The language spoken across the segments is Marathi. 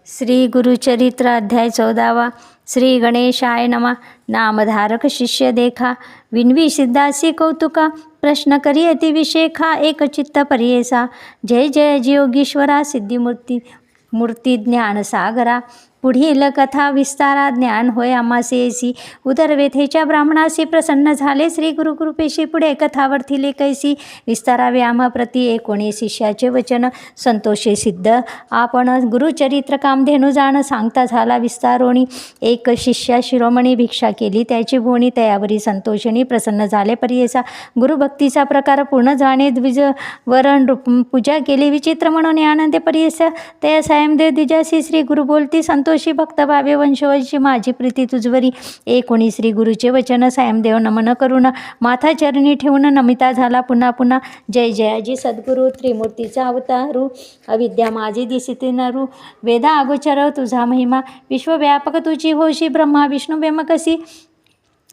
श्री गुरुचरित्र अध्याय 14। श्री गणेशाय नमः। नामधारक शिष्य देखा, विनवी सिद्धासी कौतुका, प्रश्न करी अतिविशेखा, एक चित्त परियेसा। जय जय योगीश्वरा, सिद्धिमूर्ती मूर्ती ज्ञान सागरा। पुढील कथा विस्तारा, ज्ञान होय आम्हासी ऐसी। उदरवेथेच्या ब्राह्मणासी प्रसन्न झाले, श्री गुरुकृपेशी पुढे कथा वर्थिले कैसी। विस्तारावे आम्हा प्रती एकोणी शिष्याचे वचन, संतोषे सिद्ध आपण गुरुचरित्र कामधेनु जाण। सांगता झाला विस्तारोणी, एक शिष्या शिरोमणी भिक्षा केली त्याची भोणी। तयावरी संतोषणी प्रसन्न झाले परियेसा। गुरुभक्तीचा प्रकार पूर्ण जाणे, द्विज वरण पूजा केली विचित्र म्हणून आनंदे परियेसा। तया सायमदेव द्विजासी श्री गुरु बोलती, संतोषी भक्त भावे वंशवंशी माझी प्रीती तुझवरी। एकोणी श्री गुरुचे वचन, सायमदेव नमन करून माथा चरणी ठेवून नमिता झाला पुन्हा पुन्हा। जय जयाजी सद्गुरु, त्रिमूर्तीचा अवतारू, अविद्या माझी दिसिती नरू। वेदा अगोचर तुझा महिमा, विश्वव्यापक तुझी होशी। ब्रह्मा विष्णू बेमकसी,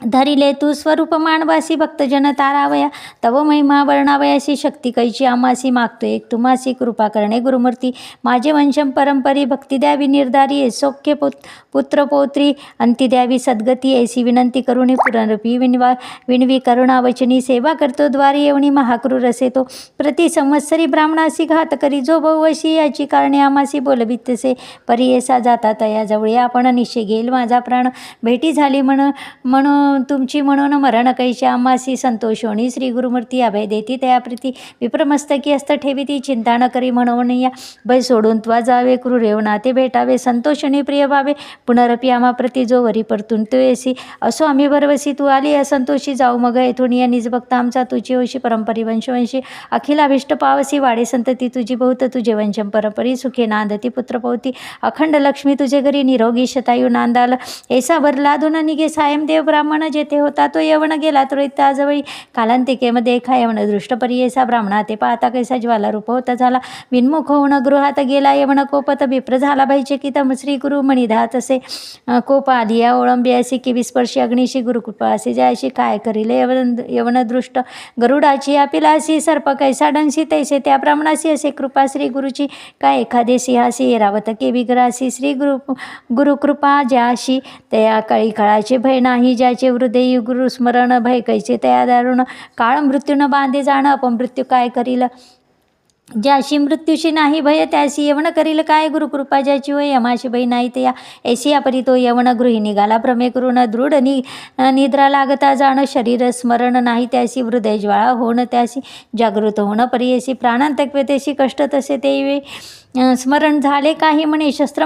धरिले तू स्वरूप मानवासी। भक्तजन तारावया, तव महिमा वर्णावयासी। शक्ती कैची आमासी, मागतो एक तुम्हासी। कृपा करणे गुरुमूर्ती, माझे वंशम परंपरी। भक्ती द्यावी निर्धारी, सौख्य पुत्र पौत्री। अंती द्यावी सद्गती, ऐसी विनंती करुणी पुनरपी विणवी करुणा वचनी। सेवा करतो द्वारी येवणी, महाक्रूर असे तो प्रति संवत्सरी। ब्राह्मणासी घात करी जो बहुवशी, याची कारणे आमासी बोलवितसे परियेसा। जाता तया जवळी आपण, निश्चय घेईल माझा प्राण। भेटी झाली म्हणून तुमची म्हणून, मरण कैशी आम्हासी संतोषोणी। श्री गुरुमूर्ती अभय देती तया प्रीती, विप्रमस्तकी हस्त ठेविती। चिंता न करी म्हणून या, भय सोडून त्वा जावे। क्रूरेव नाते भेटावे, संतोषणी प्रिय भावे। पुनरपी आम्हा प्रती जो वरी परतून तो येसी। असो आम्ही भरवसी, तू आली असंतोषी। जाऊ मग येथून या, निज भक्त आमचा तुझी होशी। परंपरी वंशवंशी, अखिलाभिष्ट पावसी। वाढे संतती तुझी बहुत, तुझे वंशम परंपरी। सुखे नांदती पुत्रपौती, अखंड लक्ष्मी तुझे घरी। निरोगी शतायू नांदाल, ऐसा वर लादून निघे सायमदेव ब्राह्मण। जेथे होता तो यवन गेला त्वरिताजवळी। कालांतिकेमध्ये एका यवन दृष्ट परियेसा। ब्राह्मणा ते पाहता कैसा ज्वाला रूप होता झाला। विन्मुख होऊन गृहात गेला यवन कोपत। विप्र झाला भयचकित, श्री गुरु मणिधात असे। कोप आलिया ओळंबी असे, की विस्पर्शी अग्निशी। गुरुकृपा असे जयाशी, काय करिले यवन दृष्ट। गरुडाची अपिलासी, सर्प कैसा डंसी तैसे त्या ब्राह्मणासी। असे कृपा श्री गुरुची, काय एखादे सिंहासी। ऐरावत के विग्रासी, श्री गुरुकृपा ज्याशी। तया काळी काळाचे भय नाही, ज्याचे हृदय गुरु स्मरण। भय कैसे तया दारुण, काळ मृत्यून बांधे जाण। अपमृत्यू काय करील, ज्याशी मृत्यूशी नाही भय। त्याशी यवन करील काय, गुरुकृपा ज्याची होय यमाशी भय नाही तया। ऐसी अपरी तो यवन गृही निघाला भ्रमे करून। दृढ निद्रा लागता जाण, शरीर स्मरण नाही त्याशी। हृदय ज्वाळा होण त्याशी, जागृत होण परियेसी। प्राणांतक व्यतेशी, कष्ट तसे ते स्मरण झाले काही म्हणे। शस्त्र